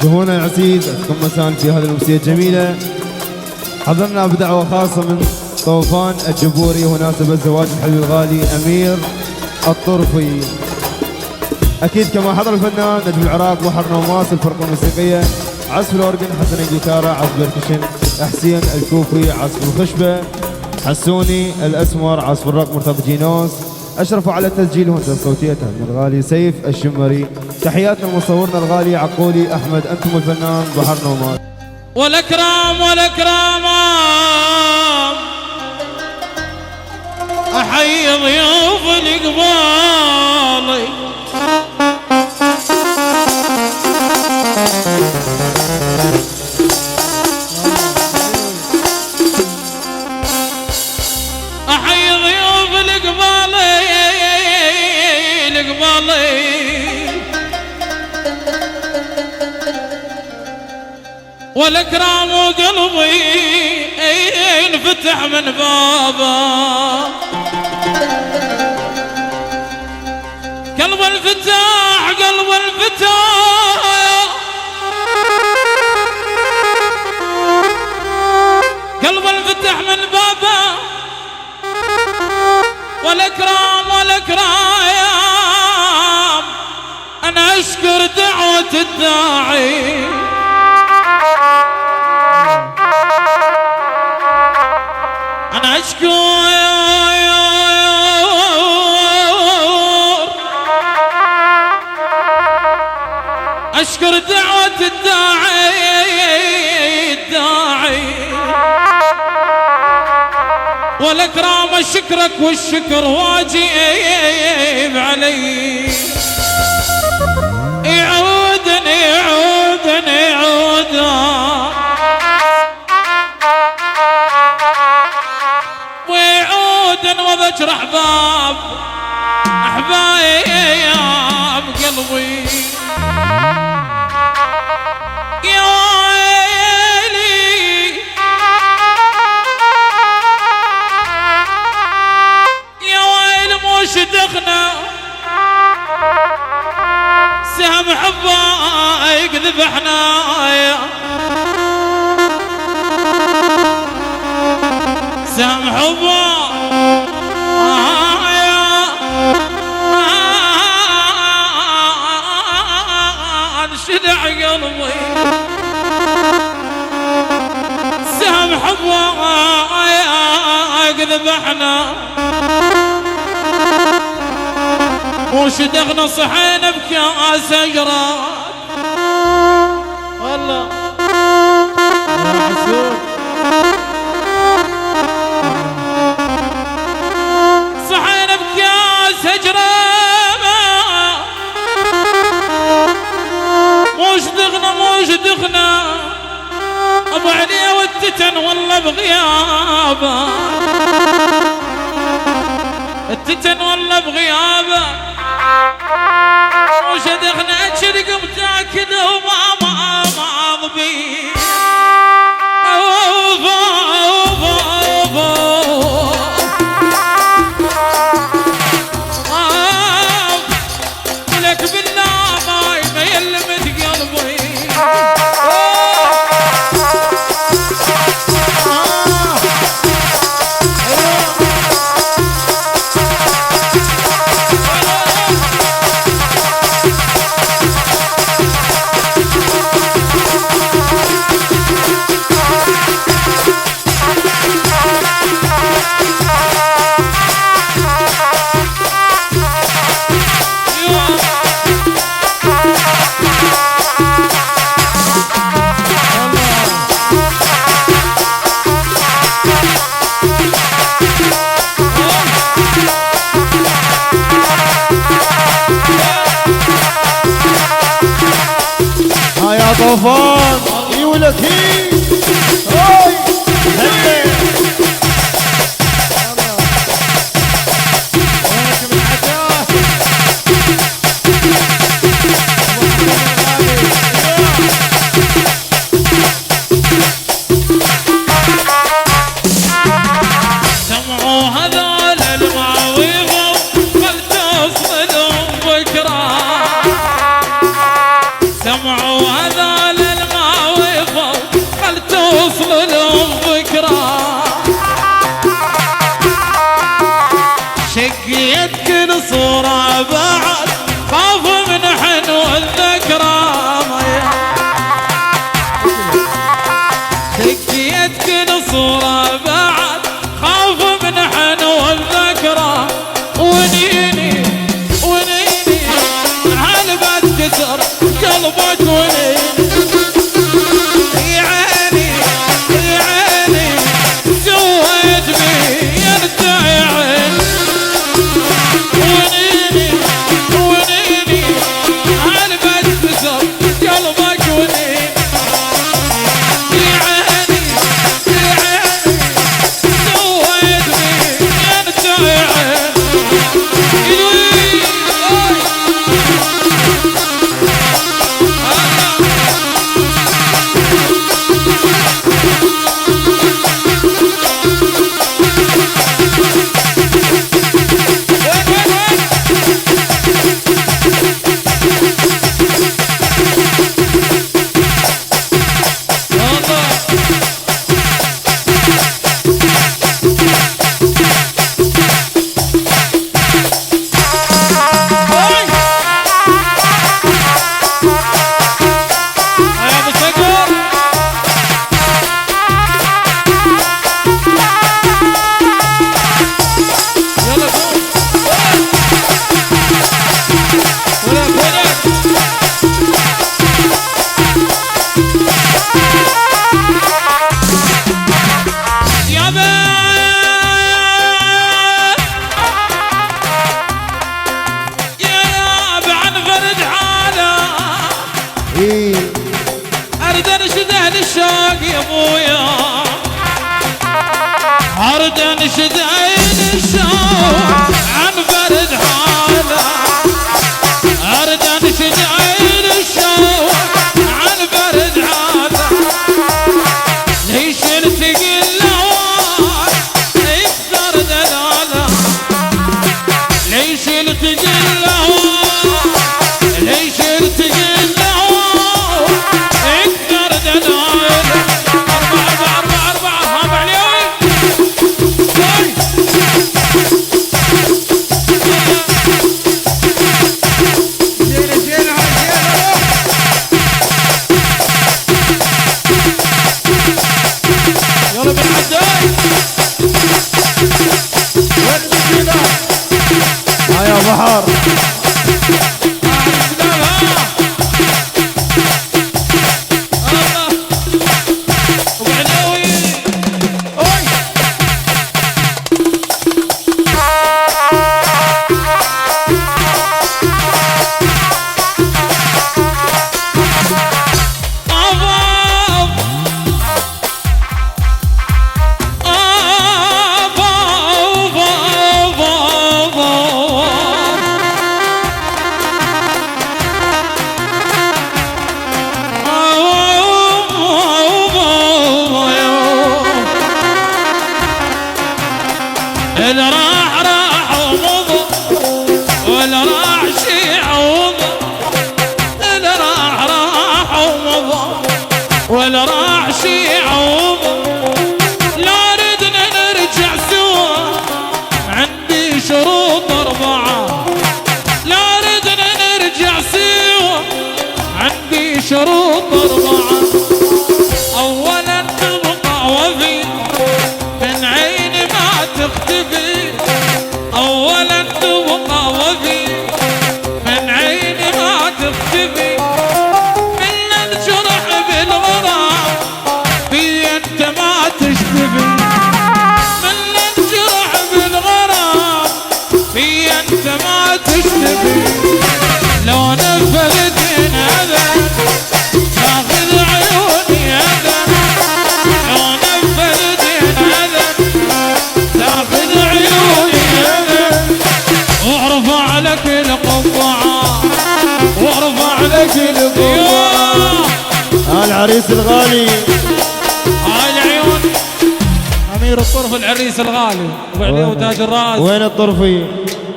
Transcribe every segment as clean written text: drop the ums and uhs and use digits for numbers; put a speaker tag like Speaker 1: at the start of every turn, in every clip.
Speaker 1: جمهورنا العزيز أنتم مساء في هذه الأمسية الجميلة. حضرنا بدعوة خاصة من طوفان الجبوري ومناسبة زواج الحلو الغالي أمير الطرفي. أكيد كما حضر الفنان نجم العراق بحر نواس، الفرقة الموسيقية عزف الأورجن، حسن الجيتارة، عزف البركشن حسين الكوفي، عزف الخشبة حسوني الأسمر، عزف الرق مرتضى جينوس. أشرفوا على التسجيل وهندسة الصوتية من الغالي سيف الشمري. تحياتنا لمصورنا الغالي عقولي أحمد. أنتم الفنان بحر نواس.
Speaker 2: والأكرام والأكرام أحيي ضيوف الإقبالي أحيي ضيوف الإقبالي والأكرام وقلبي ينفتح من بابا. قلب الفتاح قلب الفتاح قلب الفتح من بابا. والأكرام والأكرام أنا أشكر دعوة الداعي. أنا أشكر دعوة الداعي والأكرام أشكرك والشكر واجب علي. يعودني وذكر أحباب قلبي. يا ويلي يا ويلي موش دخنا سهم حبايق ذبحنا. سهم حبايق انشدع قلبي. سهم حبايق ذبحنا وشدغنا صحينا بكاس اجراد. والله يا حسون صحينا بكاس اجراد. موش دغنا ابو علي والتتن والله بغيابه. التتن والله بغيابه. وش دغنا اشرق متاكد وما ضبي. لك بالله ما يلمت قلبي.
Speaker 1: يا طوفان اي ولك هاي
Speaker 2: سمعوا هذول المعاويض فلتصلوا بكره. سمعوا هذول ابويا ارد انشد عين الشوق عن برد حاله ارد انشد عين الشوق عن برد حاله ليش التقي اللوان يكسر دلاله ليش التقي اللوان ليش التقي اللوان يكسر دلاله أربعة هاب عليوي يلا بالحداي
Speaker 1: يا بحر اللي راح راح ومضى واللي راح شيع ومضى اللي راح راح ومضى واللي راح شيع ومضى لا ردنا نرجع سوا عندي شروط 4 لا ردنا نرجع سوا عندي شروط 4 اولا تبقى وفي من عيني ما تختفي اولا تبقى وفي من عيني ما تختفي من الجرح بالغرام في انت ما تشتفي من الجرح بالغرام في انت ما تشتفي لو نفذت هذا تاخذ عيوني هذا لو نفذت هذا تاخذ عيوني هذا وارفع لك القبعة وارفع لك القبعة العريس الغالي
Speaker 2: العيون امير الطرف العريس الغالي وعليه وتاج الراس
Speaker 1: وين الطرفي؟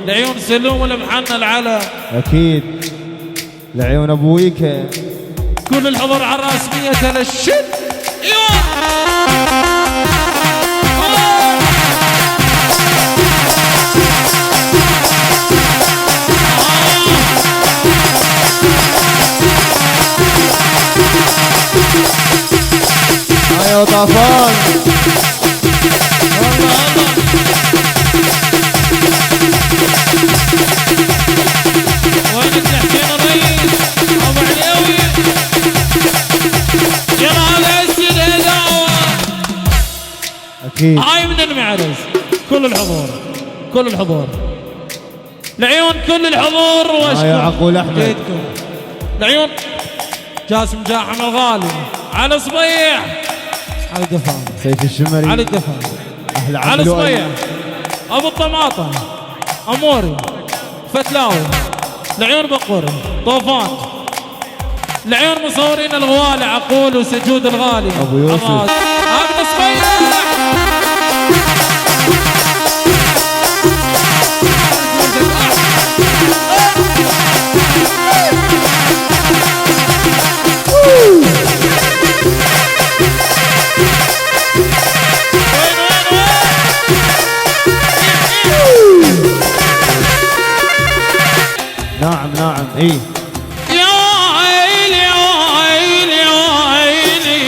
Speaker 2: العيون سلوم والمحنى العلا
Speaker 1: اكيد لعيون ابويك
Speaker 2: كل الحضور على الرسمية للشد
Speaker 1: يا طافان
Speaker 2: وين التحسين الرئيس ابو عليوي يلا هذا السيد دعوة
Speaker 1: اكيد
Speaker 2: هاي من المعرس كل الحضور كل الحضور العيون كل الحضور
Speaker 1: يا عقول احمد
Speaker 2: جيدكم العيون جاسم جاحم الغالي على صبيح على الدفان
Speaker 1: سيف الشمري
Speaker 2: على الدفان
Speaker 1: اهل
Speaker 2: على
Speaker 1: عبد
Speaker 2: صبيح ابو الطماطم اموري فتلاوي العيون بقوري طوفان العيون مصورين الغوالي عقول وسجود الغالي
Speaker 1: ابو يوسف
Speaker 2: ابن صبيح
Speaker 1: نعم نعم ايه
Speaker 2: يا عيني يا عيني يا عيني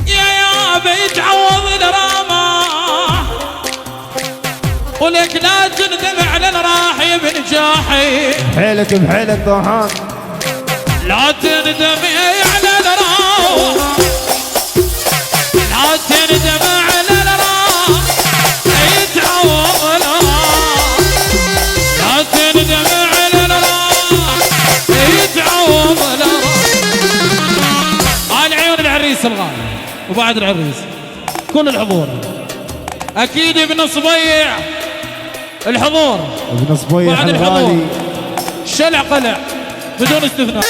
Speaker 2: يا بيتعوض الرامة ولك لا تندم على الراح يا ابن جاحي
Speaker 1: بحيلك بحيلك طوحان
Speaker 2: لا تندم على الراح لا تندم على الراح يتعوض الراح لا تندم على الراح يتعوض الراح وبعد العريس كل الحضور. اكيد ابن صبيع الحضور،
Speaker 1: ابن صبيح
Speaker 2: بعد
Speaker 1: الغالي
Speaker 2: الحضور شلع قلع بدون استثناء.